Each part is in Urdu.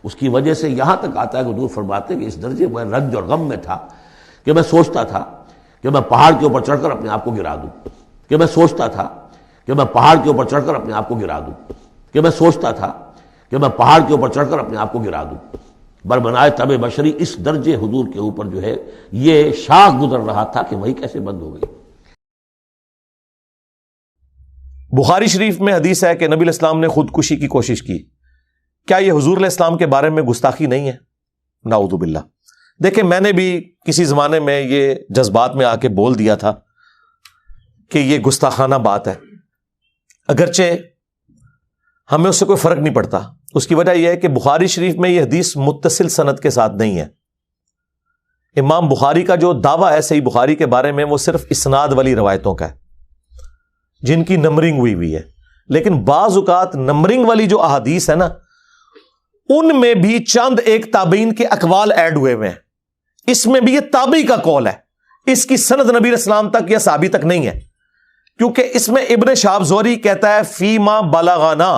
اس کی وجہ سے یہاں تک آتا ہے کہ حضور فرماتے ہیں کہ اس درجے میں رنج اور غم میں تھا کہ میں سوچتا تھا کہ میں پہاڑ کے اوپر چڑھ کر اپنے آپ کو گرا دوں، کہ میں سوچتا تھا کہ میں پہاڑ کے اوپر چڑھ کر اپنے آپ کو گرا دوں، کہ میں سوچتا تھا کہ میں پہاڑ کے اوپر چڑھ کر اپنے آپ کو گرا دوں۔ بربنائے طبع بشری اس درجے حضور کے اوپر جو ہے یہ شاخ گزر رہا تھا کہ وہی کیسے بند ہو گئی۔ بخاری شریف میں حدیث ہے کہ نبی علیہ السلام نے خودکشی کی کوشش کی، کیا یہ حضور علیہ السلام کے بارے میں گستاخی نہیں ہے؟ نعوذ باللہ۔ دیکھیں میں نے بھی کسی زمانے میں یہ جذبات میں آ کے بول دیا تھا کہ یہ گستاخانہ بات ہے، اگرچہ ہمیں اس سے کوئی فرق نہیں پڑتا۔ اس کی وجہ یہ ہے کہ بخاری شریف میں یہ حدیث متصل سند کے ساتھ نہیں ہے۔ امام بخاری کا جو دعویٰ ہے صحیح بخاری کے بارے میں وہ صرف اسناد والی روایتوں کا ہے جن کی نمبرنگ ہوئی ہے، لیکن بعض اوقات نمبرنگ والی جو احادیث ہے نا ان میں بھی چند ایک تابعین کے اقوال ایڈ ہوئے ہوئے ہیں، اس میں بھی یہ تابعی کا قول ہے، اس کی سند نبی علیہ السلام تک یا صحابی تک نہیں ہے، کیونکہ اس میں ابن شہاب زہری کہتا ہے فیما بلغنا،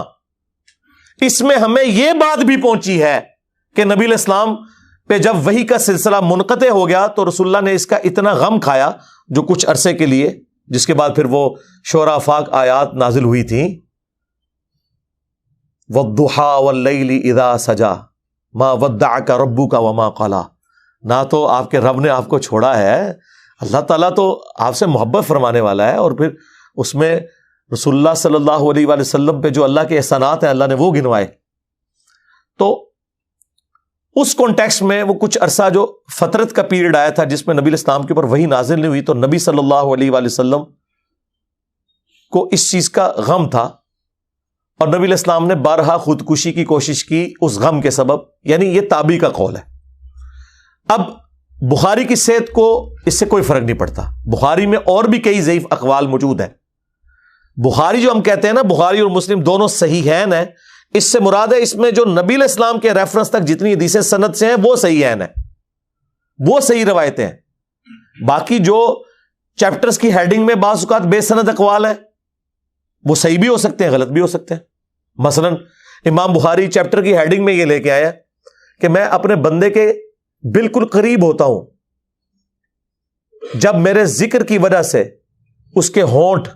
اس میں ہمیں یہ بات بھی پہنچی ہے کہ نبی علیہ السلام پہ جب وحی کا سلسلہ منقطع ہو گیا تو رسول اللہ نے اس کا اتنا غم کھایا جو کچھ عرصے کے لیے، جس کے بعد پھر وہ شعراء آفاق آیات نازل ہوئی تھیں، وَالضُّحَىٰ وَاللَّيْلِ إِذَا سَجَا مَا وَدَّعَكَ رَبُّكَ وَمَا قَلَا۔ نہ تو آپ کے رب نے آپ کو چھوڑا ہے، اللہ تعالیٰ تو آپ سے محبت فرمانے والا ہے، اور پھر اس میں رسول اللہ صلی اللہ علیہ وآلہ وسلم پہ جو اللہ کے احسانات ہیں اللہ نے وہ گنوائے۔ تو اس کانٹیکسٹ میں وہ کچھ عرصہ جو فترت کا پیریڈ آیا تھا جس میں نبی علیہ السلام کے اوپر وحی نازل نہیں ہوئی، تو نبی صلی اللہ علیہ وآلہ وسلم کو اس چیز کا غم تھا، اور نبی علیہ السلام نے بارہا خودکشی کی کوشش کی اس غم کے سبب، یعنی یہ تابعی کا قول ہے۔ اب بخاری کی صحت کو اس سے کوئی فرق نہیں پڑتا، بخاری میں اور بھی کئی ضعیف اقوال موجود ہیں۔ بخاری جو ہم کہتے ہیں نا بخاری اور مسلم دونوں صحیحین ہیں، اس سے مراد ہے اس میں جو نبی علیہ السلام کے ریفرنس تک جتنی حدیثیں سند سے ہیں وہ صحیحین ہیں، وہ صحیح روایتیں ہیں۔ باقی جو چیپٹرز کی ہیڈنگ میں بعض اوقات بے سند اقوال ہیں وہ صحیح بھی ہو سکتے ہیں، غلط بھی ہو سکتے ہیں۔ مثلا امام بخاری چیپٹر کی ہیڈنگ میں یہ لے کے آیا کہ میں اپنے بندے کے بالکل قریب ہوتا ہوں جب میرے ذکر کی وجہ سے اس کے ہونٹ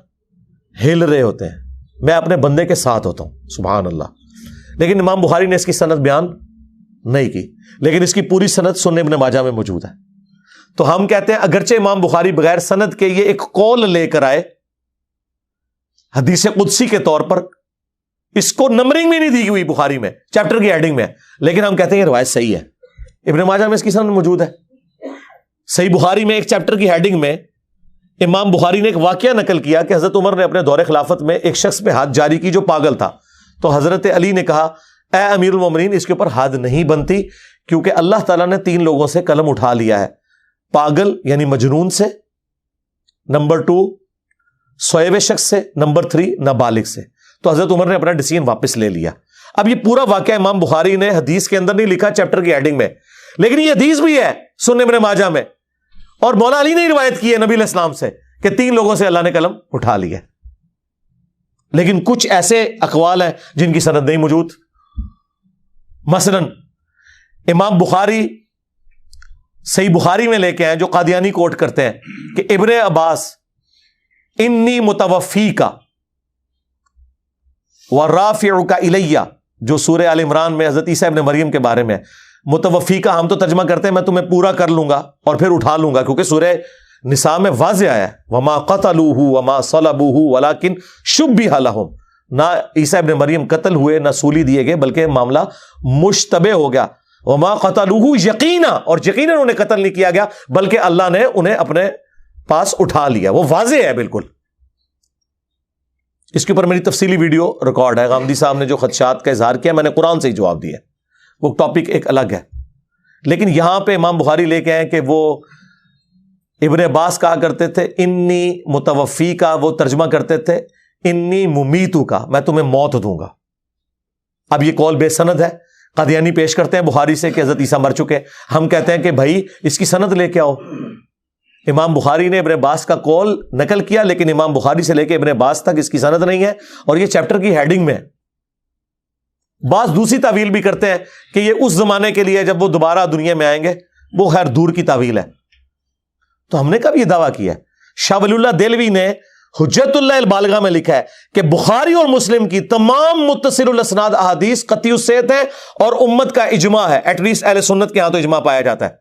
ہل رہے ہوتے ہیں، میں اپنے بندے کے ساتھ ہوتا ہوں، سبحان اللہ۔ لیکن امام بخاری نے اس کی سند بیان نہیں کی، لیکن اس کی پوری سند سنن ابن ماجہ میں موجود ہے۔ تو ہم کہتے ہیں اگرچہ امام بخاری بغیر سند کے یہ ایک قول لے کر آئے حدیث قدسی کے طور پر، اس کو نمبرنگ بھی نہیں دی ہوئی بخاری میں، چیپٹر کی ہیڈنگ میں، لیکن ہم کہتے ہیں یہ روایت صحیح ہے۔ ابن ماجہ میں اس کی سند موجود ہے۔ صحیح بخاری میں ایک چیپٹر کی ہیڈنگ میں امام بخاری نے ایک واقعہ نقل کیا کہ حضرت عمر نے اپنے دور خلافت میں ایک شخص پہ حد جاری کی جو پاگل تھا، تو حضرت علی نے کہا اے امیر المومنین اس کے اوپر حد نہیں بنتی، کیونکہ اللہ تعالیٰ نے 3 لوگوں سے قلم اٹھا لیا ہے، پاگل یعنی مجنون سے، نمبر 2 سوئے ہوئے شخص سے، نمبر 3 نابالغ سے۔ تو حضرت عمر نے اپنا ڈیسیژن واپس لے لیا۔ اب یہ پورا واقعہ امام بخاری نے حدیث کے اندر نہیں لکھا، چیپٹر کی ہیڈنگ میں، لیکن یہ حدیث بھی ہے سنن ابن ماجہ میں، اور مولا علی نے روایت کی ہے نبی علیہ السلام سے کہ 3 لوگوں سے اللہ نے قلم اٹھا لیا۔ لیکن کچھ ایسے اقوال ہیں جن کی سند نہیں موجود۔ مثلا امام بخاری صحیح بخاری میں لے کے ہیں جو قادیانی کوٹ کرتے ہیں کہ ابن عباس انی متوفی کا ورافعک الیہ، جو سورہ آل عمران میں حضرت عیسیٰ ابن مریم کے بارے میں، متوفی کا ہم تو ترجمہ کرتے ہیں میں تمہیں پورا کر لوں گا اور پھر اٹھا لوں گا، کیونکہ سورہ نساء میں واضح آیا ہے وما قتلوہ وما صلبوہ ولکن شبہ لہم، نہ عیسیٰ ابن مریم قتل ہوئے نہ سولی دیے گئے، بلکہ معاملہ مشتبہ ہو گیا۔ وما قتلوہ یقینا، اور یقینا انہیں قتل نہیں کیا گیا بلکہ اللہ نے انہیں اپنے پاس اٹھا لیا، وہ واضح ہے بالکل۔ اس کے اوپر میری تفصیلی ویڈیو ریکارڈ ہے، غامدی صاحب نے جو خدشات کا اظہار کیا میں نے قرآن سے ہی جواب دیا، وہ ٹاپک ایک الگ ہے۔ لیکن یہاں پہ امام بخاری لے کے آئے کہ وہ ابن عباس کہا کرتے تھے انی متوفی کا، وہ ترجمہ کرتے تھے انی ممیتو کا، میں تمہیں موت دوں گا۔ اب یہ قول بے سند ہے، قادیانی پیش کرتے ہیں بخاری سے کہ حضرت عیسیٰ مر چکے، ہم کہتے ہیں کہ بھائی اس کی سند لے کے آؤ۔ امام بخاری نے ابن عباس کا قول نقل کیا، لیکن امام بخاری سے لے کے ابن عباس تک اس کی سند نہیں ہے، اور یہ چیپٹر کی ہیڈنگ میں ہے۔ بعض دوسری تعویل بھی کرتے ہیں کہ یہ اس زمانے کے لیے جب وہ دوبارہ دنیا میں آئیں گے، وہ خیر دور کی تعویل ہے۔ تو ہم نے کب یہ دعویٰ کیا ہے؟ شاہ ولی اللہ دہلوی نے حجت اللہ البالغہ میں لکھا ہے کہ بخاری اور مسلم کی تمام متصل الاسناد احادیث قطعی الصحت ہے اور امت کا اجماع ہے، ایٹ لیسٹ اہل سنت کے ہاں تو اجماع پایا جاتا ہے،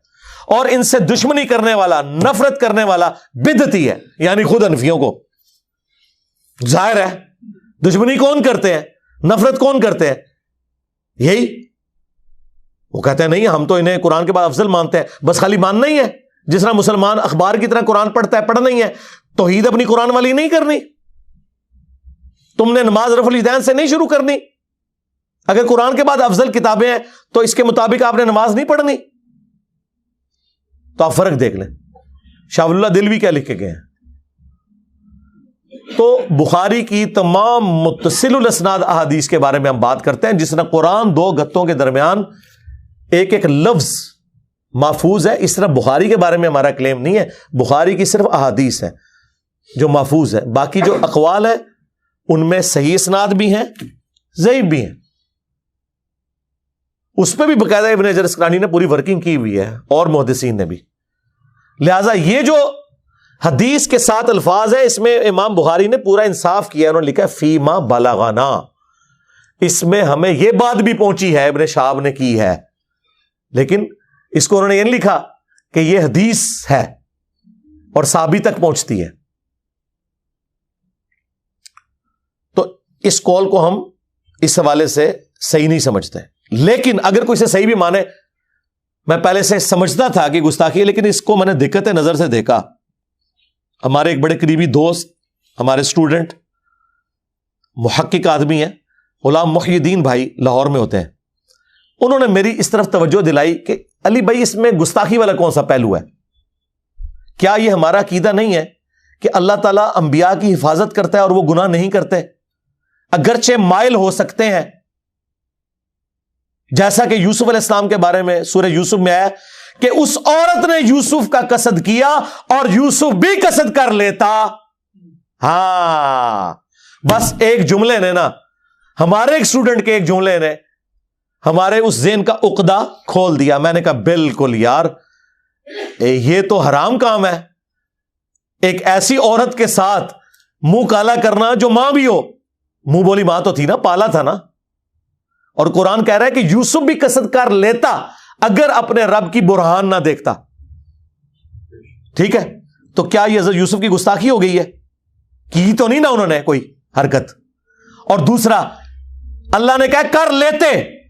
اور ان سے دشمنی کرنے والا، نفرت کرنے والا بدعتی ہے، یعنی خود حنفیوں کو۔ ظاہر ہے دشمنی کون کرتے ہیں، نفرت کون کرتے ہیں؟ یہی وہ کہتے ہیں نہیں ہم تو انہیں قرآن کے بعد افضل مانتے ہیں، بس خالی ماننا ہی ہے، جس طرح مسلمان اخبار کی طرح قرآن پڑھتا ہے پڑھنا ہی ہے، توحید اپنی قرآن والی نہیں کرنی، تم نے نماز رفع الیدین سے نہیں شروع کرنی، اگر قرآن کے بعد افضل کتابیں ہیں تو اس کے مطابق آپ نے نماز نہیں پڑھنی۔ تو آپ فرق دیکھ لیں شاہ ولی اللہ دہلوی کیا لکھ کے گئے ہیں۔ تو بخاری کی تمام متصل الاسناد احادیث کے بارے میں ہم بات کرتے ہیں، جس طرح قرآن دو گتوں کے درمیان ایک ایک لفظ محفوظ ہے، اس طرح بخاری کے بارے میں ہمارا کلیم نہیں ہے، بخاری کی صرف احادیث ہیں جو محفوظ ہے، باقی جو اقوال ہے ان میں صحیح اسناد بھی ہیں، ضعیف بھی ہیں، اس پہ بھی باقاعدہ ابن حجر اسقلانی نے پوری ورکنگ کی ہوئی ہے اور محدثین نے بھی۔ لہذا یہ جو حدیث کے ساتھ الفاظ ہے اس میں امام بخاری نے پورا انصاف کیا، انہوں نے لکھا فیما بلغنا، اس میں ہمیں یہ بات بھی پہنچی ہے، ابن شہاب نے کی ہے، لیکن اس کو انہوں نے یہ نہیں لکھا کہ یہ حدیث ہے اور صحابی تک پہنچتی ہے۔ تو اس قول کو ہم اس حوالے سے صحیح نہیں سمجھتے، لیکن اگر کوئی سے صحیح بھی مانے، میں پہلے سے سمجھتا تھا کہ گستاخی ہے، لیکن اس کو میں نے دقت نظر سے دیکھا۔ ہمارے ایک بڑے قریبی دوست، ہمارے اسٹوڈنٹ، محقق آدمی ہیں، غلام محی الدین بھائی، لاہور میں ہوتے ہیں، انہوں نے میری اس طرف توجہ دلائی کہ علی بھائی اس میں گستاخی والا کون سا پہلو ہے؟ کیا یہ ہمارا عقیدہ نہیں ہے کہ اللہ تعالیٰ انبیاء کی حفاظت کرتا ہے اور وہ گناہ نہیں کرتے، اگرچہ مائل ہو سکتے ہیں، جیسا کہ یوسف علیہ السلام کے بارے میں سورہ یوسف میں آیا کہ اس عورت نے یوسف کا قصد کیا اور یوسف بھی قصد کر لیتا۔ ہاں بس ایک جملے نے نا، ہمارے ایک اسٹوڈنٹ کے ایک جملے نے ہمارے اس ذہن کا عقدہ کھول دیا۔ میں نے کہا بالکل یار، یہ تو حرام کام ہے، ایک ایسی عورت کے ساتھ منہ کالا کرنا جو ماں بھی ہو، منہ بولی ماں تو تھی نا، پالا تھا نا، اور قرآن کہہ رہا ہے کہ یوسف بھی قصد کر لیتا اگر اپنے رب کی برہان نہ دیکھتا۔ ٹھیک ہے، تو کیا یہ حضرت یوسف کی گستاخی ہو گئی ہے؟ کی تو نہیں نا انہوں نے کوئی حرکت۔ اور دوسرا اللہ نے کہا کر لیتے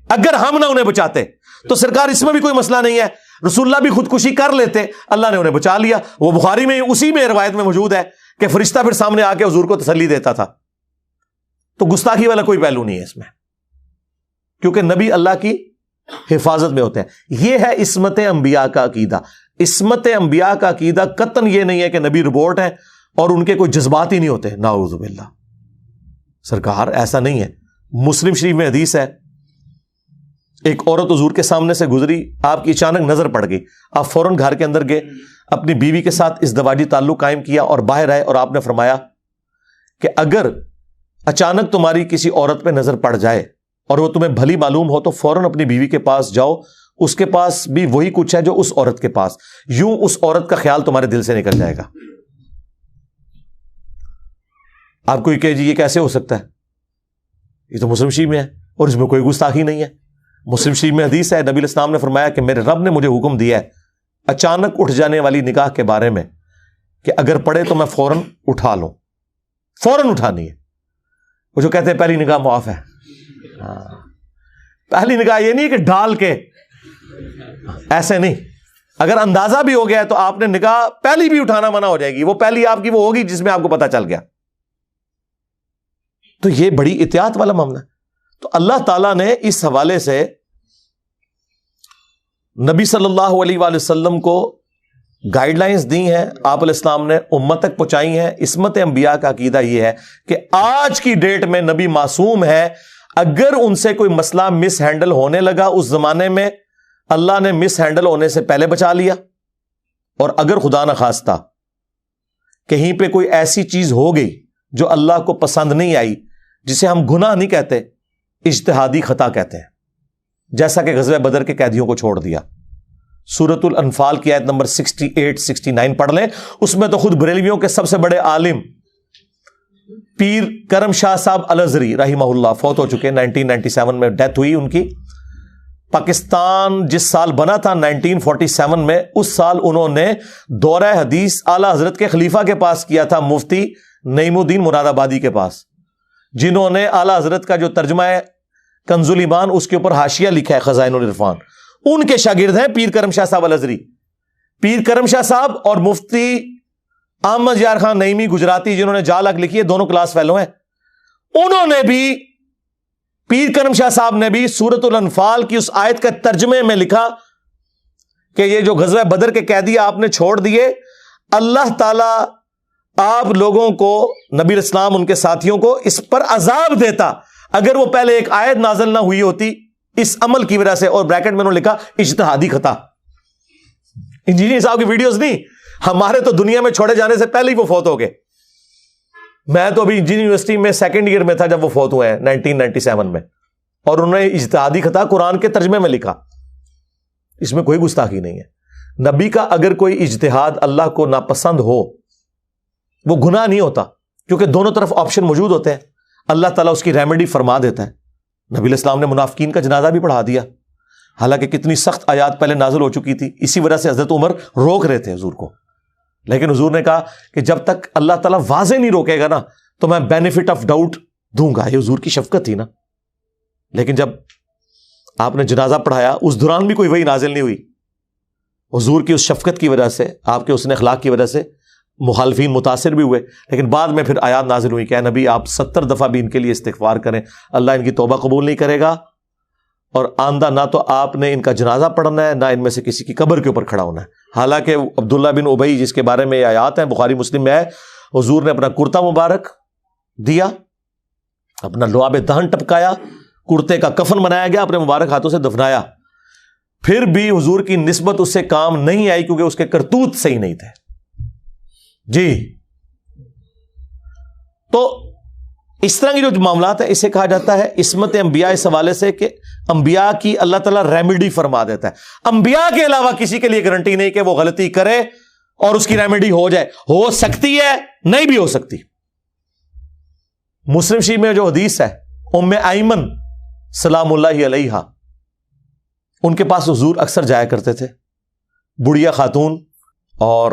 اگر ہم نہ انہیں بچاتے، تو سرکار اس میں بھی کوئی مسئلہ نہیں ہے، رسول اللہ بھی خودکشی کر لیتے، اللہ نے انہیں بچا لیا۔ وہ بخاری میں اسی میں روایت میں موجود ہے کہ فرشتہ پھر سامنے آ کے حضور کو تسلی دیتا تھا۔ تو گستاخی والا کوئی پہلو نہیں ہے اس میں، کیونکہ نبی اللہ کی حفاظت میں ہوتے ہیں۔ یہ ہے عصمت انبیاء کا عقیدہ۔ عصمت انبیاء کا عقیدہ قطعاً یہ نہیں ہے کہ نبی روبوٹ ہیں اور ان کے کوئی جذبات ہی نہیں ہوتے، نعوذ باللہ، سرکار ایسا نہیں ہے۔ مسلم شریف میں حدیث ہے، ایک عورت حضور کے سامنے سے گزری، آپ کی اچانک نظر پڑ گئی، آپ فوراً گھر کے اندر گئے، اپنی بیوی کے ساتھ ازدواجی تعلق قائم کیا اور باہر آئے، اور آپ نے فرمایا کہ اگر اچانک تمہاری کسی عورت پہ نظر پڑ جائے اور وہ تمہیں بھلی معلوم ہو تو فوراً اپنی بیوی کے پاس جاؤ، اس کے پاس بھی وہی کچھ ہے جو اس عورت کے پاس، یوں اس عورت کا خیال تمہارے دل سے نکل جائے گا۔ آپ کو یہ کہ جی یہ کیسے ہو سکتا ہے؟ یہ تو مسلم شریف میں ہے اور اس میں کوئی گستاخی نہیں ہے۔ مسلم شریف میں حدیث ہے، نبی علیہ السلام نے فرمایا کہ میرے رب نے مجھے حکم دیا ہے اچانک اٹھ جانے والی نگاہ کے بارے میں کہ اگر پڑے تو میں فوراً اٹھا لوں، فوراً اٹھانی ہے۔ وہ جو کہتے ہیں پہلی نگاہ معاف ہے، پہلی نگاہ یہ نہیں کہ ڈال کے، ایسے نہیں، اگر اندازہ بھی ہو گیا ہے تو آپ نے نگاہ پہلی بھی اٹھانا منع ہو جائے گی، وہ پہلی آپ کی وہ ہوگی جس میں آپ کو پتہ چل گیا۔ تو یہ بڑی احتیاط والا معاملہ ہے۔ تو اللہ تعالیٰ نے اس حوالے سے نبی صلی اللہ علیہ وآلہ وسلم کو گائیڈ لائنز دی ہیں، آپ علیہ السلام نے امت تک پہنچائی ہیں۔ عصمت انبیاء کا عقیدہ یہ ہے کہ آج کی ڈیٹ میں نبی معصوم ہے، اگر ان سے کوئی مسئلہ مس ہینڈل ہونے لگا اس زمانے میں، اللہ نے مس ہینڈل ہونے سے پہلے بچا لیا، اور اگر خدا نخواستہ کہیں پہ کوئی ایسی چیز ہو گئی جو اللہ کو پسند نہیں آئی، جسے ہم گناہ نہیں کہتے، اجتہادی خطا کہتے ہیں، جیسا کہ غزوہ بدر کے قیدیوں کو چھوڑ دیا۔ سورۃ الانفال کی آیت نمبر 68 69 پڑھ لیں، اس میں تو خود بریلویوں کے سب سے بڑے عالم پیر کرم شاہ صاحب الازری رحمہ اللہ فوت ہو چکے، 1997 میں ڈیتھ ہوئی ان کی۔ پاکستان جس سال بنا تھا 1947 میں، اس سال انہوں نے دورہ حدیث اعلی حضرت کے خلیفہ کے پاس کیا تھا، مفتی نعیم الدین مراد آبادی کے پاس، جنہوں نے اعلی حضرت کا جو ترجمہ ہے کنز الایمان اس کے اوپر حاشیہ لکھا ہے خزائن العرفان، ان کے شاگرد ہیں پیر کرم شاہ صاحب الازری۔ پیر کرم شاہ صاحب اور مفتی احمد یار خان نعیمی گجراتی جنہوں نے جالک لکھی ہے، دونوں کلاس فیلو ہیں، انہوں نے بھی، پیر کرم شاہ صاحب نے بھی سورۃ الانفال کی اس آیت کے ترجمے میں لکھا کہ یہ جو غزوہ بدر کے قیدی آپ نے چھوڑ دیے، اللہ تعالی آپ لوگوں کو، نبی اسلام ان کے ساتھیوں کو اس پر عذاب دیتا اگر وہ پہلے ایک آیت نازل نہ ہوئی ہوتی اس عمل کی وجہ سے، اور بریکٹ میں انہوں نے لکھا اجتہادی خطا۔ انجینئر صاحب کی ویڈیوز نہیں، ہمارے تو دنیا میں چھوڑے جانے سے پہلے ہی وہ فوت ہو گئے۔ میں تو ابھی انجینئر یونیورسٹی میں سیکنڈ ایئر میں تھا جب وہ فوت ہوئے ہیں 1997 میں، اور انہوں نے اجتہادی خطا قرآن کے ترجمے میں لکھا۔ اس میں کوئی گستاخی نہیں ہے۔ نبی کا اگر کوئی اجتہاد اللہ کو ناپسند ہو وہ گناہ نہیں ہوتا، کیونکہ دونوں طرف آپشن موجود ہوتے ہیں، اللہ تعالیٰ اس کی ریمیڈی فرما دیتا ہے۔ نبی الاسلام نے منافقین کا جنازہ بھی پڑھا دیا، حالانکہ کتنی سخت آیات پہلے نازل ہو چکی تھی، اسی وجہ سے حضرت عمر روک رہے تھے حضور کو، لیکن حضور نے کہا کہ جب تک اللہ تعالیٰ واضح نہیں روکے گا نا تو میں بینیفٹ آف ڈاؤٹ دوں گا۔ یہ حضور کی شفقت تھی نا۔ لیکن جب آپ نے جنازہ پڑھایا اس دوران بھی کوئی وحی نازل نہیں ہوئی، حضور کی اس شفقت کی وجہ سے، آپ کے حسن اخلاق کی وجہ سے مخالفین متاثر بھی ہوئے، لیکن بعد میں پھر آیات نازل ہوئی کہ اے نبی آپ 70 دفعہ بھی ان کے لیے استغفار کریں، اللہ ان کی توبہ قبول نہیں کرے گا، اور آندہ نہ تو آپ نے ان کا جنازہ پڑھنا ہے، نہ ان میں سے کسی کی قبر کے اوپر کھڑا ہونا ہے۔ حالانکہ عبداللہ بن ابی جس کے بارے میں یہ آیات ہیں بخاری مسلم میں ہے، حضور نے اپنا کرتا مبارک دیا، اپنا لعاب دہن ٹپکایا، کرتے کا کفن بنایا گیا، اپنے مبارک ہاتھوں سے دفنایا، پھر بھی حضور کی نسبت اس سے کام نہیں آئی کیونکہ اس کے کرتوت صحیح نہیں تھے۔ جی تو اس طرح کی جو معاملات ہیں اسے کہا جاتا ہے عصمت انبیاء، اس حوالے سے کہ انبیاء کی اللہ تعالیٰ ریمیڈی فرما دیتا ہے۔ انبیاء کے علاوہ کسی کے لیے گارنٹی نہیں کہ وہ غلطی کرے اور اس کی ریمیڈی ہو جائے، ہو سکتی ہے نہیں بھی ہو سکتی۔ مسلم شریف میں جو حدیث ہے ام ایمن سلام اللہ علیہا، ان کے پاس حضور اکثر جایا کرتے تھے، بڑھیا خاتون، اور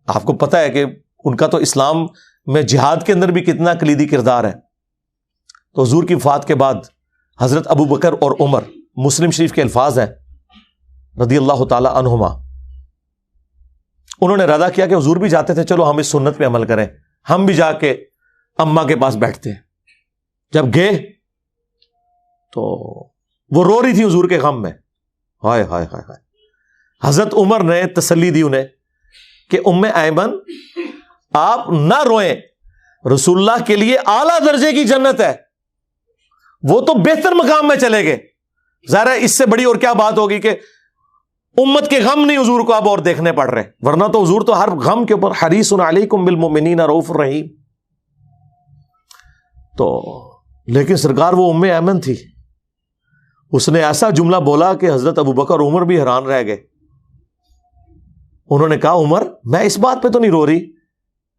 آپ کو پتہ ہے کہ ان کا تو اسلام میں جہاد کے اندر بھی کتنا کلیدی کردار ہے۔ تو حضور کی وفات کے بعد حضرت ابو بکر اور عمر، مسلم شریف کے الفاظ ہیں رضی اللہ تعالی عنہما، انہوں نے ارادہ کیا کہ حضور بھی جاتے تھے، چلو ہم اس سنت پہ عمل کریں، ہم بھی جا کے اماں کے پاس بیٹھتے ہیں۔ جب گئے تو وہ رو رہی تھی حضور کے غم میں، ہائے ہائے ہائے ہائے۔ حضرت عمر نے تسلی دی انہیں کہ ام ایمن آپ نہ روئیں، رسول اللہ کے لیے اعلیٰ درجے کی جنت ہے، وہ تو بہتر مقام میں چلے گئے۔ ظاہر ہے اس سے بڑی اور کیا بات ہوگی کہ امت کے غم نہیں حضور کو اب اور دیکھنے پڑ رہے، ورنہ تو حضور تو ہر غم کے اوپر حریص علیکم بالمؤمنین رؤوف رحیم۔ تو لیکن سرکار وہ ام ایمن تھی، اس نے ایسا جملہ بولا کہ حضرت ابو بکر عمر بھی حیران رہ گئے۔ انہوں نے کہا عمر میں اس بات پہ تو نہیں رو رہی،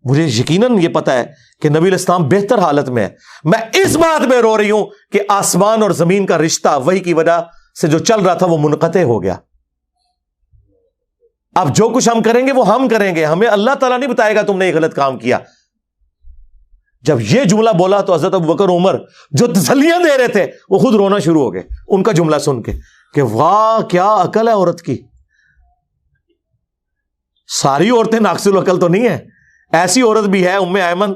مجھے یقیناً یہ پتا ہے کہ نبی علیہ السلام بہتر حالت میں ہے، میں اس بات میں رو رہی ہوں کہ آسمان اور زمین کا رشتہ وحی کی وجہ سے جو چل رہا تھا وہ منقطع ہو گیا۔ اب جو کچھ ہم کریں گے وہ ہم کریں گے، ہمیں اللہ تعالیٰ نہیں بتائے گا تم نے یہ غلط کام کیا۔ جب یہ جملہ بولا تو حضرت ابو بکر عمر جو تسلیاں دے رہے تھے وہ خود رونا شروع ہو گئے ان کا جملہ سن کے کہ واہ کیا عقل ہے عورت کی۔ ساری عورتیں ناقص العقل تو نہیں ہے، ایسی عورت بھی ہے ام ایمن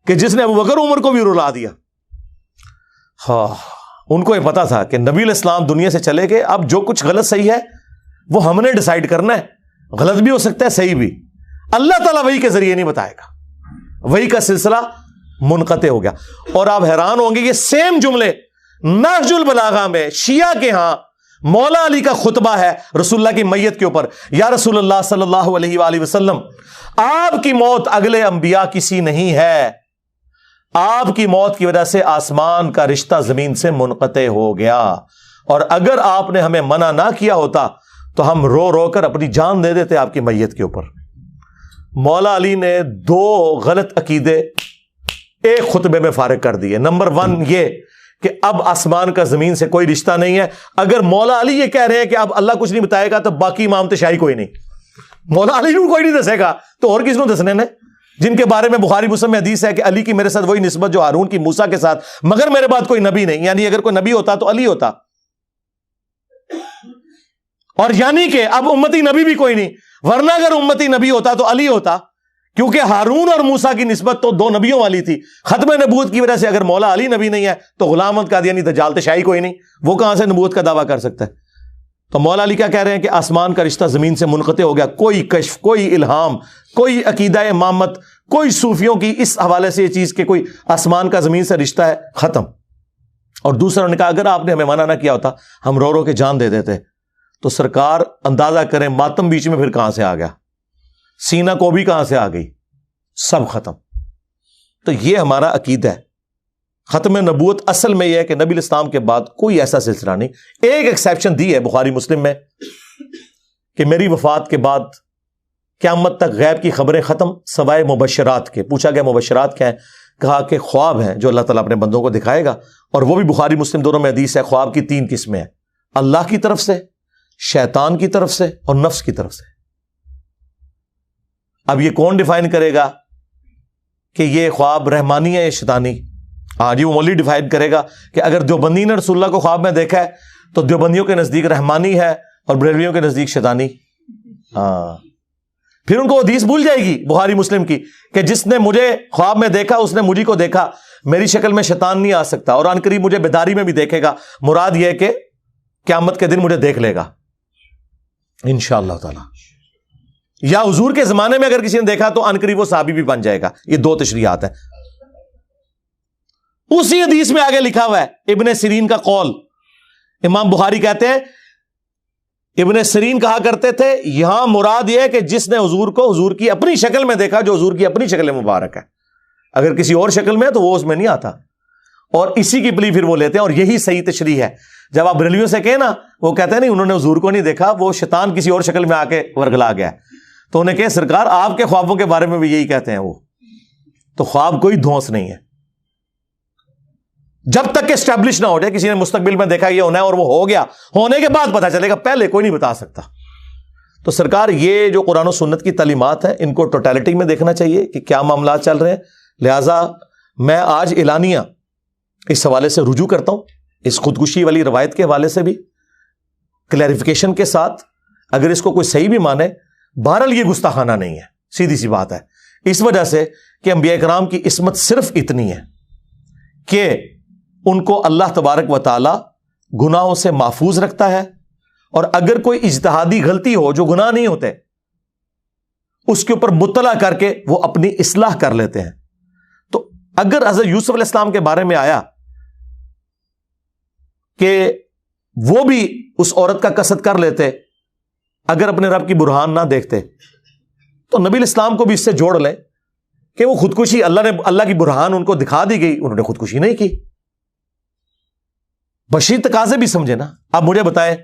کہ جس نے ابو بکر عمر کو بھی رلا دیا۔ ہاں ان کو یہ پتا تھا کہ نبی علیہ السلام دنیا سے چلے گئے، اب جو کچھ غلط صحیح ہے وہ ہم نے ڈیسائیڈ کرنا ہے، غلط بھی ہو سکتا ہے صحیح بھی، اللہ تعالیٰ وحی کے ذریعے نہیں بتائے گا، وحی کا سلسلہ منقطع ہو گیا۔ اور آپ حیران ہوں گے یہ سیم جملے نہج البلاغہ میں شیعہ کے ہاں مولا علی کا خطبہ ہے رسول اللہ کی میت کے اوپر، یا رسول اللہ صلی اللہ علیہ وآلہ وسلم آپ کی موت اگلے انبیاء کسی نہیں ہے، آپ کی موت کی وجہ سے آسمان کا رشتہ زمین سے منقطع ہو گیا، اور اگر آپ نے ہمیں منع نہ کیا ہوتا تو ہم رو رو کر اپنی جان دے دیتے آپ کی میت کے اوپر۔ مولا علی نے 2 غلط عقیدے ایک خطبے میں فارغ کر دیے۔ نمبر 1 یہ کہ اب آسمان کا زمین سے کوئی رشتہ نہیں ہے۔ اگر مولا علی یہ کہہ رہے ہیں کہ اب اللہ کچھ نہیں بتائے گا تو باقی امامت شاہی کوئی نہیں، مولا علی کو کوئی نہیں دسے گا تو اور کس کو دسنے نے؟ جن کے بارے میں بخاری مسلم میں حدیث ہے کہ علی کی میرے ساتھ وہی نسبت جو ہارون کی موسیٰ کے ساتھ، مگر میرے بعد کوئی نبی نہیں، یعنی اگر کوئی نبی ہوتا تو علی ہوتا، اور یعنی کہ اب امتی نبی بھی کوئی نہیں، ورنہ اگر امتی نبی ہوتا تو علی ہوتا، کیونکہ ہارون اور موسیٰ کی نسبت تو 2 نبیوں والی تھی۔ ختم نبوت کی وجہ سے اگر مولا علی نبی نہیں ہے تو غلام احمد قادیانی دجال شاہی کوئی نہیں، وہ کہاں سے نبوت کا دعویٰ کر سکتا ہے؟ تو مولا علی کیا کہہ رہے ہیں کہ آسمان کا رشتہ زمین سے منقطع ہو گیا، کوئی کشف، کوئی الہام، کوئی عقیدہ امامت، کوئی صوفیوں کی اس حوالے سے یہ چیز کہ کوئی آسمان کا زمین سے رشتہ ہے، ختم۔ اور دوسرا نے کہا اگر آپ نے ہمیں منع نہ کیا ہوتا ہم رو رو کے جان دے دیتے۔ تو سرکار اندازہ کریں ماتم بیچ میں پھر کہاں سے آ گیا، سینہ کو بھی کہاں سے آ گئی، سب ختم۔ تو یہ ہمارا عقیدہ ہے۔ ختم نبوت اصل میں یہ ہے کہ نبی الاسلام کے بعد کوئی ایسا سلسلہ نہیں۔ ایک ایکسیپشن دی ہے بخاری مسلم میں کہ میری وفات کے بعد قیامت تک غیب کی خبریں ختم سوائے مبشرات کے۔ پوچھا گیا مبشرات کیا ہیں؟ کہا کہ خواب ہیں جو اللہ تعالیٰ اپنے بندوں کو دکھائے گا، اور وہ بھی بخاری مسلم دونوں میں حدیث ہے۔ خواب کی 3 قسمیں ہیں، اللہ کی طرف سے، شیطان کی طرف سے، اور نفس کی طرف سے۔ اب یہ کون ڈیفائن کرے گا کہ یہ خواب رحمانی ہے یا شیطانی؟ ہاں جی، وہ مولوی ڈیفائن کرے گا کہ اگر دیوبندی نے رسول اللہ کو خواب میں دیکھا ہے تو دیوبندیوں کے نزدیک رحمانی ہے اور بریلویوں کے نزدیک شیطانی۔ ہاں، پھر ان کو حدیث بھول جائے گی بخاری مسلم کی کہ جس نے مجھے خواب میں دیکھا اس نے مجھے کو دیکھا، میری شکل میں شیطان نہیں آ سکتا، اور ان قریب مجھے بیداری میں بھی دیکھے گا۔ مراد یہ ہے کہ قیامت کے دن مجھے دیکھ لے گا انشاءاللہ تعالی، یا حضور کے زمانے میں اگر کسی نے دیکھا تو ان قریب وہ صحابی بھی بن جائے گا۔ یہ 2 تشریحات ہیں۔ اسی حدیث میں آگے لکھا ہوا ہے ابن سیرین کا قول۔ امام بخاری کہتے ہیں ابن سیرین کہا کرتے تھے یہاں مراد یہ ہے کہ جس نے حضور کو حضور کی اپنی شکل میں دیکھا، جو حضور کی اپنی شکل مبارک ہے، اگر کسی اور شکل میں ہے تو وہ اس میں نہیں آتا، اور اسی کی پلی پھر وہ لیتے ہیں، اور یہی صحیح تشریح ہے۔ جب آپ بریلویوں سے کہیں نا، وہ کہتے ہیں نہیں انہوں نے حضور کو نہیں دیکھا، وہ شیطان کسی اور شکل میں آ کے ورگلا گیا ہے، تو انہیں کہے سرکار آپ کے خوابوں کے بارے میں بھی یہی کہتے ہیں، وہ تو خواب کوئی دھونس نہیں ہے جب تک کہ اسٹیبلش نہ ہو جائے کسی نے مستقبل میں دیکھا یہ ہونا ہے اور وہ ہو گیا، ہونے کے بعد پتا چلے گا، پہلے کوئی نہیں بتا سکتا۔ تو سرکار یہ جو قرآن و سنت کی تعلیمات ہیں ان کو ٹوٹیلٹی میں دیکھنا چاہیے کہ کیا معاملات چل رہے ہیں۔ لہٰذا میں آج اعلانیہ اس حوالے سے رجوع کرتا ہوں، اس خودکشی والی روایت کے حوالے سے بھی کلیریفیکیشن کے ساتھ، اگر اس کو کوئی صحیح بھی مانے، بہرحال یہ گستاخانہ نہیں ہے، سیدھی سی بات ہے، اس وجہ سے کہ انبیاء کرام کی عصمت صرف اتنی ہے کہ ان کو اللہ تبارک و تعالی گناہوں سے محفوظ رکھتا ہے، اور اگر کوئی اجتہادی غلطی ہو جو گناہ نہیں ہوتے اس کے اوپر مطلع کر کے وہ اپنی اصلاح کر لیتے ہیں۔ تو اگر حضرت یوسف علیہ السلام کے بارے میں آیا کہ وہ بھی اس عورت کا قصد کر لیتے اگر اپنے رب کی برہان نہ دیکھتے، تو نبی الاسلام کو بھی اس سے جوڑ لیں کہ وہ خودکشی اللہ کی برہان ان کو دکھا دی گئی، انہوں نے خودکشی نہیں کی۔ بشری تقاضے بھی سمجھے نا۔ اب مجھے بتائیں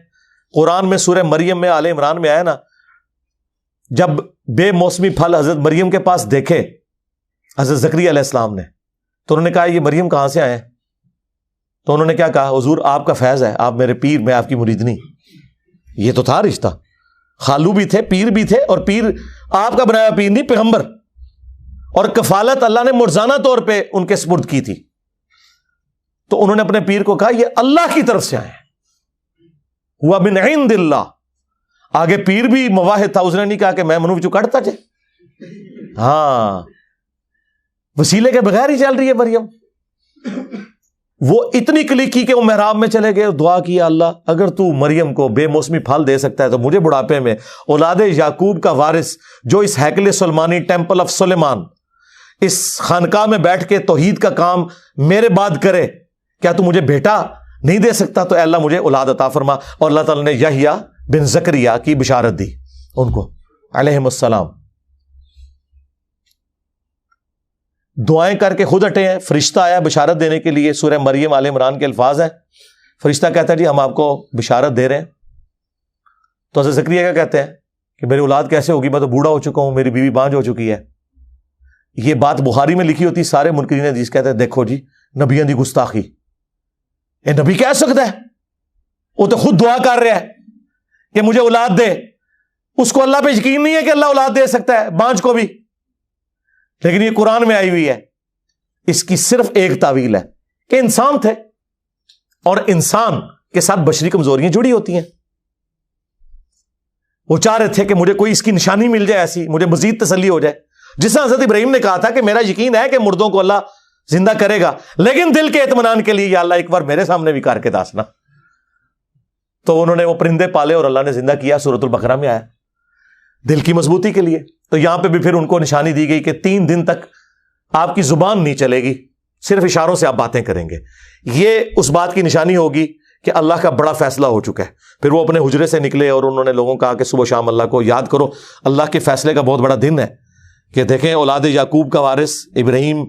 قرآن میں سورہ مریم میں آل عمران میں آیا نا، جب بے موسمی پھل حضرت مریم کے پاس دیکھے حضرت زکریا علیہ السلام نے، تو انہوں نے کہا یہ مریم کہاں سے آئے ہیں؟ تو انہوں نے کیا کہا؟ حضور آپ کا فیض ہے، آپ میرے پیر، میں آپ کی مریدنی۔ یہ تو تھا رشتہ، خالو بھی تھے، پیر بھی تھے، اور پیر آپ کا بنایا پیر نہیں، پیغمبر، اور کفالت اللہ نے مرزانہ طور پہ ان کے سپرد کی تھی۔ تو انہوں نے اپنے پیر کو کہا یہ اللہ کی طرف سے آئے ہیں، ہوا من عند اللہ۔ آگے پیر بھی مواحد تھا، اس نے نہیں کہا کہ میں منو بچو کٹتا جائے، ہاں وسیلے کے بغیر ہی چل رہی ہے مریم۔ وہ اتنی کلک کی کہ وہ محراب میں چلے گئے، دعا کیا اللہ اگر تو مریم کو بے موسمی پھل دے سکتا ہے تو مجھے بڑھاپے میں اولاد یعقوب کا وارث جو اس ہیکل سلیمانی ٹیمپل آف سلیمان اس خانقاہ میں بیٹھ کے توحید کا کام میرے بعد کرے، کیا تو مجھے بیٹا نہیں دے سکتا؟ تو اے اللہ مجھے اولاد عطا فرما۔ اور اللہ تعالیٰ نے یحییٰ بن زکریا کی بشارت دی ان کو علیہم السلام۔ دعائیں کر کے خود ہٹے ہیں. فرشتہ آیا بشارت دینے کے لیے, سورہ مریم آل عمران کے الفاظ ہیں. فرشتہ کہتا ہے جی ہم آپ کو بشارت دے رہے ہیں. تو حضرت زکریا کیا کہتے ہیں کہ میری اولاد کیسے ہوگی, میں تو بوڑھا ہو چکا ہوں, میری بیوی بانجھ ہو چکی ہے. یہ بات بخاری میں لکھی ہوتی, سارے منکرین حدیث کہتے ہیں دیکھو جی نبیوں دی گستاخی, یہ نبی کہہ سکتا ہے؟ وہ تو خود دعا کر رہا ہے کہ مجھے اولاد دے. اس کو اللہ پہ یقین نہیں ہے کہ اللہ اولاد دے سکتا ہے, بانجھ کو بھی. لیکن یہ قرآن میں آئی ہوئی ہے. اس کی صرف ایک تعویل ہے کہ انسان تھے اور انسان کے ساتھ بشری کمزوریاں جڑی ہوتی ہیں. وہ چاہ رہے تھے کہ مجھے کوئی اس کی نشانی مل جائے ایسی, مجھے مزید تسلی ہو جائے. جس طرح حضرت ابراہیم نے کہا تھا کہ میرا یقین ہے کہ مردوں کو اللہ زندہ کرے گا, لیکن دل کے اطمینان کے لیے یا اللہ ایک بار میرے سامنے بھی کر کے داسنا. تو انہوں نے وہ پرندے پالے اور اللہ نے زندہ کیا. سورۃ البقرہ میں آیا دل کی مضبوطی کے لیے. تو یہاں پہ بھی پھر ان کو نشانی دی گئی کہ 3 دن تک آپ کی زبان نہیں چلے گی, صرف اشاروں سے آپ باتیں کریں گے. یہ اس بات کی نشانی ہوگی کہ اللہ کا بڑا فیصلہ ہو چکا ہے. پھر وہ اپنے حجرے سے نکلے اور انہوں نے لوگوں کو کہا کہ صبح شام اللہ کو یاد کرو, اللہ کے فیصلے کا بہت بڑا دن ہے. کہ دیکھیں اولاد یعقوب کا وارث, ابراہیم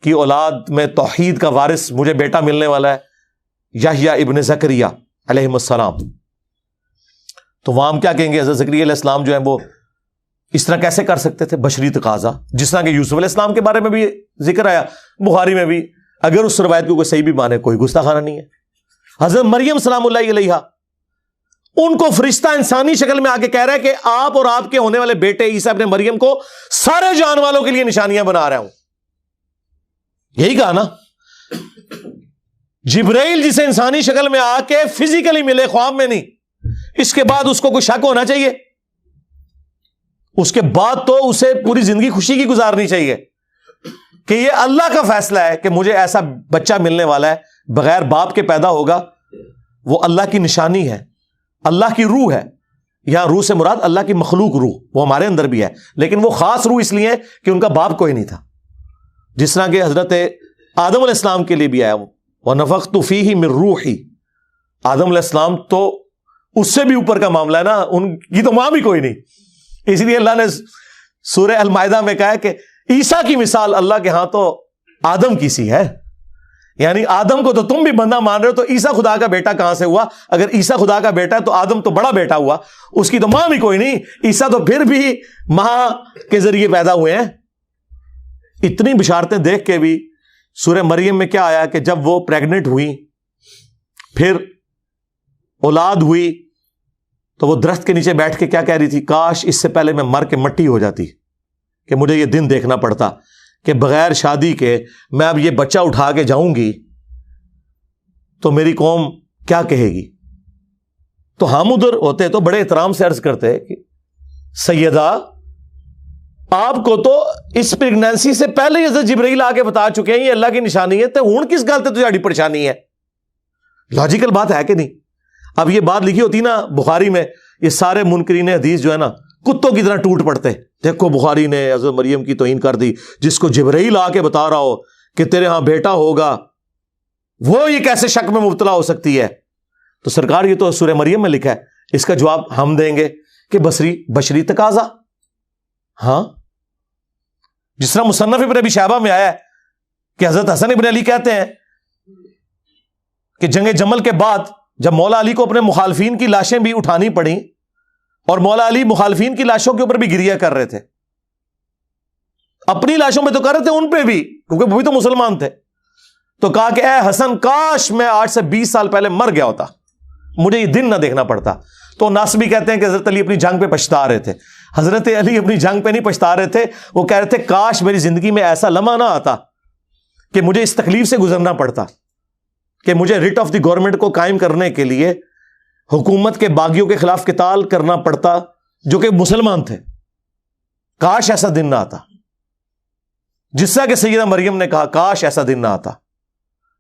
کی اولاد میں توحید کا وارث مجھے بیٹا ملنے والا ہے, یحییٰ ابن زکریا علیہ السلام. تو وہاں ہم کیا کہیں گے, حضرت زکریا علیہ السلام جو ہیں وہ اس طرح کیسے کر سکتے تھے؟ بشری تقاضا. جس طرح کہ یوسف علیہ السلام کے بارے میں بھی ذکر آیا بخاری میں بھی, اگر اس روایت کو کوئی صحیح بھی مانے کوئی گستاخانہ نہیں ہے. حضرت مریم سلام اللہ علیہا, ان کو فرشتہ انسانی شکل میں آ کے کہہ رہا ہے کہ آپ اور آپ کے ہونے والے بیٹے عیسیٰ ابن مریم کو سارے جان والوں کے لیے نشانیاں بنا رہا ہوں. یہی کہا نا. جبرائیل جسے انسانی شکل میں آ کے فزیکلی ملے, خواب میں نہیں, اس کے بعد اس کو کوئی شک ہونا چاہیے؟ اس کے بعد تو اسے پوری زندگی خوشی کی گزارنی چاہیے کہ یہ اللہ کا فیصلہ ہے کہ مجھے ایسا بچہ ملنے والا ہے, بغیر باپ کے پیدا ہوگا. وہ اللہ کی نشانی ہے, اللہ کی روح ہے. یہاں روح سے مراد اللہ کی مخلوق روح, وہ ہمارے اندر بھی ہے, لیکن وہ خاص روح اس لیے کہ ان کا باپ کوئی نہیں تھا. جس طرح کہ حضرت آدم علیہ السلام کے لیے بھی آیا, وَنَفَخْتُ فِيهِ مِن رُوحِي. آدم علیہ السلام تو اس سے بھی اوپر کا معاملہ ہے نا, ان کی تو ماں بھی کوئی نہیں. اس لیے اللہ نے سورہ المائدہ میں کہا ہے کہ عیسیٰ کی مثال اللہ کے ہاں تو آدم کی سی ہے. یعنی آدم کو تو تم بھی بندہ مان رہے ہو, تو عیسیٰ خدا کا بیٹا کہاں سے ہوا؟ اگر عیسیٰ خدا کا بیٹا ہے تو آدم تو بڑا بیٹا ہوا, اس کی تو ماں بھی کوئی نہیں. عیسیٰ تو پھر بھی ماں کے ذریعے پیدا ہوئے ہیں. اتنی بشارتیں دیکھ کے بھی سورہ مریم میں کیا آیا کہ جب وہ پریگننٹ ہوئی, پھر اولاد ہوئی, تو وہ درخت کے نیچے بیٹھ کے کیا کہہ رہی تھی, کاش اس سے پہلے میں مر کے مٹی ہو جاتی, کہ مجھے یہ دن دیکھنا پڑتا کہ بغیر شادی کے میں اب یہ بچہ اٹھا کے جاؤں گی تو میری قوم کیا کہے گی. تو ہم ادھر ہوتے تو بڑے احترام سے عرض کرتے کہ سیدہ آپ کو تو اس پریگنینسی سے پہلے حضرت جبرائیل آ کے بتا چکے ہیں یہ اللہ کی نشانی ہے, تو ہوں کس گل تے تجھاری پریشانی ہے؟ لاجیکل بات ہے کہ نہیں؟ اب یہ بات لکھی ہوتی نا بخاری میں, یہ سارے منکرین حدیث جو ہے نا کتوں کی طرح ٹوٹ پڑتے. دیکھو بخاری نے حضرت مریم کی توہین کر دی, جس کو جبرائیل آ کے بتا رہا ہو کہ تیرے ہاں بیٹا ہوگا, وہ یہ کیسے شک میں مبتلا ہو سکتی ہے؟ تو سرکار یہ تو سورہ مریم میں لکھا ہے, اس کا جواب ہم دیں گے کہ بشری تقاضا. ہاں, جس طرح مصنف ابن ابی شیبہ میں آیا ہے کہ حضرت حسن ابن علی کہتے ہیں کہ جنگ جمل کے بعد جب مولا علی کو اپنے مخالفین کی لاشیں بھی اٹھانی پڑیں, اور مولا علی مخالفین کی لاشوں کے اوپر بھی گریہ کر رہے تھے, اپنی لاشوں میں تو کر رہے تھے, ان پہ بھی, کیونکہ وہ بھی تو مسلمان تھے. تو کہا کہ اے حسن کاش میں 8 سے 20 سال پہلے مر گیا ہوتا, مجھے یہ دن نہ دیکھنا پڑتا. تو ناسبی کہتے ہیں کہ حضرت علی اپنی جنگ پہ پچھتا رہے تھے. حضرت علی اپنی جنگ پہ نہیں پچھتا رہے تھے, وہ کہہ رہے تھے کاش میری زندگی میں ایسا لمحہ نہ آتا کہ مجھے اس تکلیف سے گزرنا پڑتا کہ مجھے ریٹ آف دی گورنمنٹ کو قائم کرنے کے لیے حکومت کے باغیوں کے خلاف قتال کرنا پڑتا جو کہ مسلمان تھے. کاش ایسا دن نہ آتا. جس طرح کہ سیدہ مریم نے کہا کاش ایسا دن نہ آتا,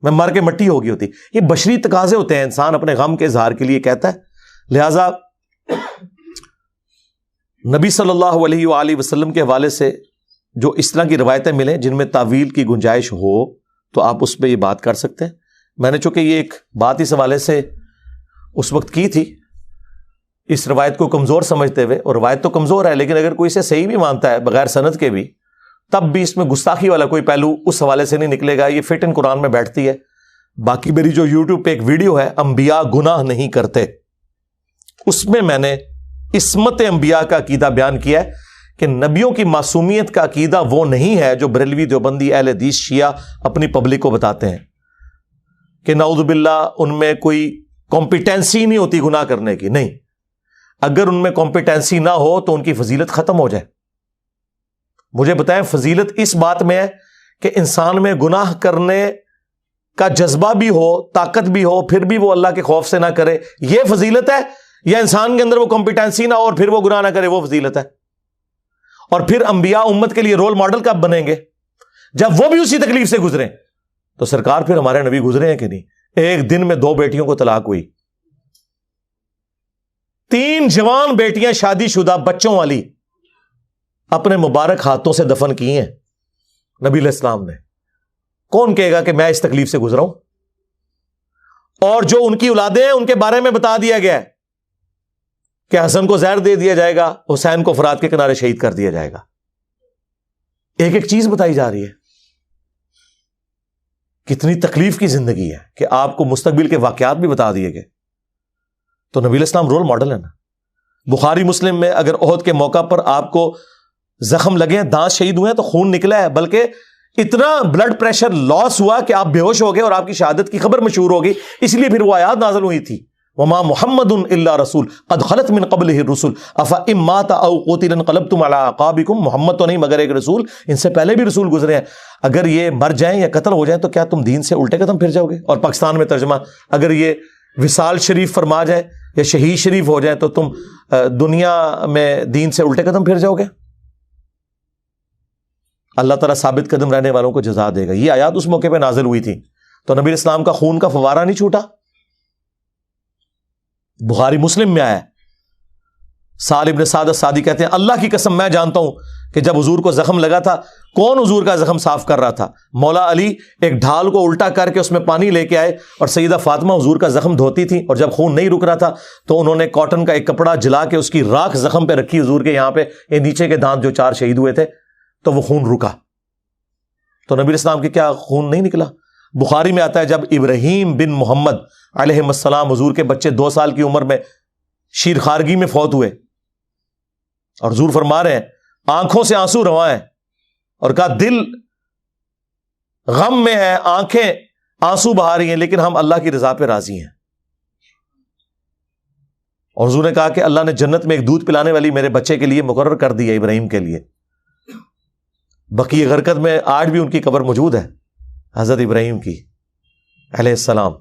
میں مر کے مٹی ہو گئی ہوتی. یہ بشری تقاضے ہوتے ہیں, انسان اپنے غم کے اظہار کے لیے کہتا ہے. لہذا نبی صلی اللہ علیہ وآلہ وسلم کے حوالے سے جو اس طرح کی روایتیں ملیں جن میں تعویل کی گنجائش ہو تو آپ اس پہ یہ بات کر سکتے ہیں. میں نے چونکہ یہ ایک بات اس حوالے سے اس وقت کی تھی, اس روایت کو کمزور سمجھتے ہوئے, اور روایت تو کمزور ہے لیکن اگر کوئی اسے صحیح بھی مانتا ہے بغیر سند کے بھی, تب بھی اس میں گستاخی والا کوئی پہلو اس حوالے سے نہیں نکلے گا، یہ فٹ ان قرآن میں بیٹھتی ہے۔ باقی میری جو یوٹیوب پہ ایک ویڈیو ہے انبیاء گناہ نہیں کرتے، اس میں میں نے عصمت انبیاء کا عقیدہ بیان کیا ہے کہ نبیوں کی معصومیت کا عقیدہ وہ نہیں ہے جو بریلوی دیوبندی اہل حدیث شیعہ اپنی پبلک کو بتاتے ہیں کہ نعوذ باللہ ان میں کوئی کمپیٹنسی نہیں ہوتی گناہ کرنے کی۔ نہیں، اگر ان میں کمپیٹنسی نہ ہو تو ان کی فضیلت ختم ہو جائے۔ مجھے بتائیں فضیلت اس بات میں ہے کہ انسان میں گناہ کرنے کا جذبہ بھی ہو، طاقت بھی ہو، پھر بھی وہ اللہ کے خوف سے نہ کرے، یہ فضیلت ہے؟ یا انسان کے اندر وہ کمپیٹنسی نہ ہو اور پھر وہ گناہ نہ کرے، وہ فضیلت ہے؟ اور پھر انبیاء امت کے لیے رول ماڈل کب بنیں گے؟ جب وہ بھی اسی تکلیف سے گزریں۔ تو سرکار پھر ہمارے نبی گزرے ہیں کہ نہیں؟ ایک دن میں 2 بیٹیوں کو طلاق ہوئی، 3 جوان بیٹیاں شادی شدہ بچوں والی اپنے مبارک ہاتھوں سے دفن کی ہیں نبی علیہ السلام نے۔ کون کہے گا کہ میں اس تکلیف سے گزرا ہوں؟ اور جو ان کی اولادیں ہیں ان کے بارے میں بتا دیا گیا ہے کہ حسن کو زہر دے دیا جائے گا، حسین کو فرات کے کنارے شہید کر دیا جائے گا۔ ایک ایک چیز بتائی جا رہی ہے۔ کتنی تکلیف کی زندگی ہے کہ آپ کو مستقبل کے واقعات بھی بتا دیے گئے۔ تو نبی علیہ السلام رول ماڈل ہے نا۔ بخاری مسلم میں اگر احد کے موقع پر آپ کو زخم لگے ہیں، دانت شہید ہوئے ہیں تو خون نکلا ہے، بلکہ اتنا بلڈ پریشر لاس ہوا کہ آپ بے ہوش ہو گئے اور آپ کی شہادت کی خبر مشہور ہو گئی، اس لیے پھر وہ آیات نازل ہوئی تھی وما محمد الا رسول قد خلت من قبلہ الرسل افان مات او قتل انقلبتم علی اعقابکم۔ محمد تو نہیں مگر ایک رسول، ان سے پہلے بھی رسول گزرے ہیں، اگر یہ مر جائیں یا قتل ہو جائیں تو کیا تم دین سے الٹے قدم پھر جاؤ گے؟ اور پاکستان میں ترجمہ اگر یہ وصال شریف فرما جائے یا شہید شریف ہو جائے تو تم دنیا میں دین سے الٹے قدم پھر جاؤ گے؟ اللہ تعالیٰ ثابت قدم رہنے والوں کو جزا دے گا۔ یہ آیات اس موقع پہ نازل ہوئی تھی، تو نبی اسلام کا خون کا فوارہ نہیں چھوٹا۔ بخاری مسلم میں آیا ہے، سہل ابن سعد الساعدی کہتے ہیں اللہ کی قسم میں جانتا ہوں کہ جب حضور کو زخم لگا تھا کون حضور کا زخم صاف کر رہا تھا؟ مولا علی ایک ڈھال کو الٹا کر کے اس میں پانی لے کے آئے اور سیدہ فاطمہ حضور کا زخم دھوتی تھی، اور جب خون نہیں رک رہا تھا تو انہوں نے کاٹن کا ایک کپڑا جلا کے اس کی راکھ زخم پہ رکھی حضور کے یہاں پہ، یہ نیچے کے دانت جو 4 شہید ہوئے تھے تو وہ خون رکا۔ تو نبی اسلام کے کیا خون نہیں نکلا؟ بخاری میں آتا ہے جب ابراہیم بن محمد علیہ السلام حضور کے بچے 2 سال کی عمر میں شیر خارگی میں فوت ہوئے، اور حضور فرما رہے ہیں آنکھوں سے آنسو رواں ہیں، اور کہا دل غم میں ہے، آنکھیں آنسو بہا رہی ہیں، لیکن ہم اللہ کی رضا پہ راضی ہیں۔ اور حضور نے کہا کہ اللہ نے جنت میں ایک دودھ پلانے والی میرے بچے کے لیے مقرر کر دی ہے، ابراہیم کے لیے۔ بقیع غرقد میں آج بھی ان کی قبر موجود ہے، حضرت ابراہیم کی علیہ السلام۔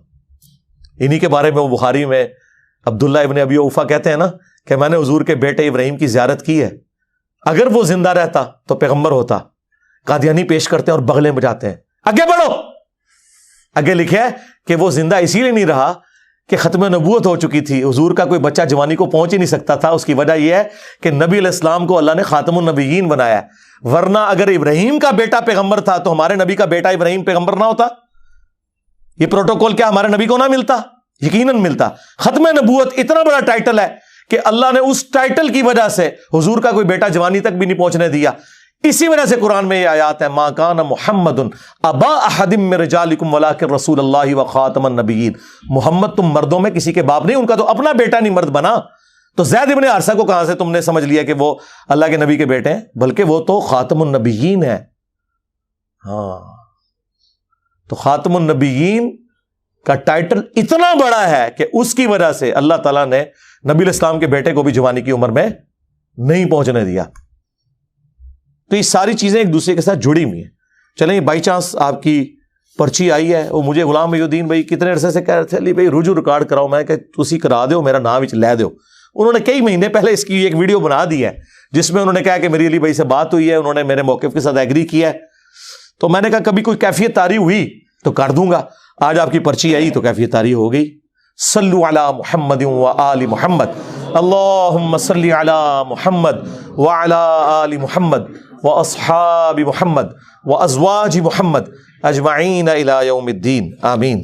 انہی کے بارے میں وہ بخاری میں عبداللہ ابن ابی اوفا کہتے ہیں نا کہ میں نے حضور کے بیٹے ابراہیم کی زیارت کی ہے، اگر وہ زندہ رہتا تو پیغمبر ہوتا۔ قادیانی پیش کرتے ہیں اور بغلیں بجاتے ہیں، آگے بڑھو۔ آگے لکھا ہے کہ وہ زندہ اسی لیے نہیں رہا کہ ختم نبوت ہو چکی تھی، حضور کا کوئی بچہ جوانی کو پہنچ ہی نہیں سکتا تھا۔ اس کی وجہ یہ ہے کہ نبی علیہ السلام کو اللہ نے خاتم النبیین بنایا ہے، ورنہ اگر ابراہیم کا بیٹا پیغمبر تھا تو ہمارے نبی کا بیٹا ابراہیم پیغمبر نہ ہوتا؟ یہ پروٹوکول کیا ہمارے نبی کو نہ ملتا؟ یقیناً ملتا۔ ختم نبوت اتنا بڑا ٹائٹل ہے کہ اللہ نے اس ٹائٹل کی وجہ سے حضور کا کوئی بیٹا جوانی تک بھی نہیں پہنچنے دیا۔ اسی وجہ سے قرآن میں یہ آیات ہے ما کان محمد ابا احد من رجالکم ولکن رسول اللہ وخاتم النبیین۔ محمد تم مردوں میں کسی کے باپ نہیں، ان کا تو اپنا بیٹا نہیں مرد بنا، تو زید ابن حارثہ کو کہاں سے تم نے سمجھ لیا کہ وہ اللہ کے نبی کے بیٹے ہیں؟ بلکہ وہ تو خاتم النبیین ہے۔ ہاں، تو خاتم النبیین کا ٹائٹل اتنا بڑا ہے کہ اس کی وجہ سے اللہ تعالیٰ نے نبی علیہ السلام کے بیٹے کو بھی جوانی کی عمر میں نہیں پہنچنے دیا۔ تو یہ ساری چیزیں ایک دوسرے کے ساتھ جڑی ہوئی ہیں۔ چلیں بائی چانس آپ کی پرچی آئی ہے، وہ مجھے غلام محی الدین بھائی کتنے عرصے سے کہہ رہے تھے علی بھائی رجوع ریکارڈ کراؤ، میں کہ تسی کرا دو، میرا نام وچ لے دو۔ انہوں نے کئی مہینے پہلے اس کی ایک ویڈیو بنا دی ہے جس میں انہوں نے کہا کہ میری علی بھائی سے بات ہوئی ہے، انہوں نے میرے موقف کے ساتھ ایگری کیا ہے۔ تو میں نے کہا کبھی کوئی کیفیت طاری ہوئی تو کر دوں گا، آج آپ کی پرچی آئی تو کیفیت طاری ہو گئی۔ صلو علی محمد و آل محمد، اللہم صلی علی محمد وعلی آل محمد واصحاب محمد وازواج محمد اجمعین الی یوم الدین، آمین۔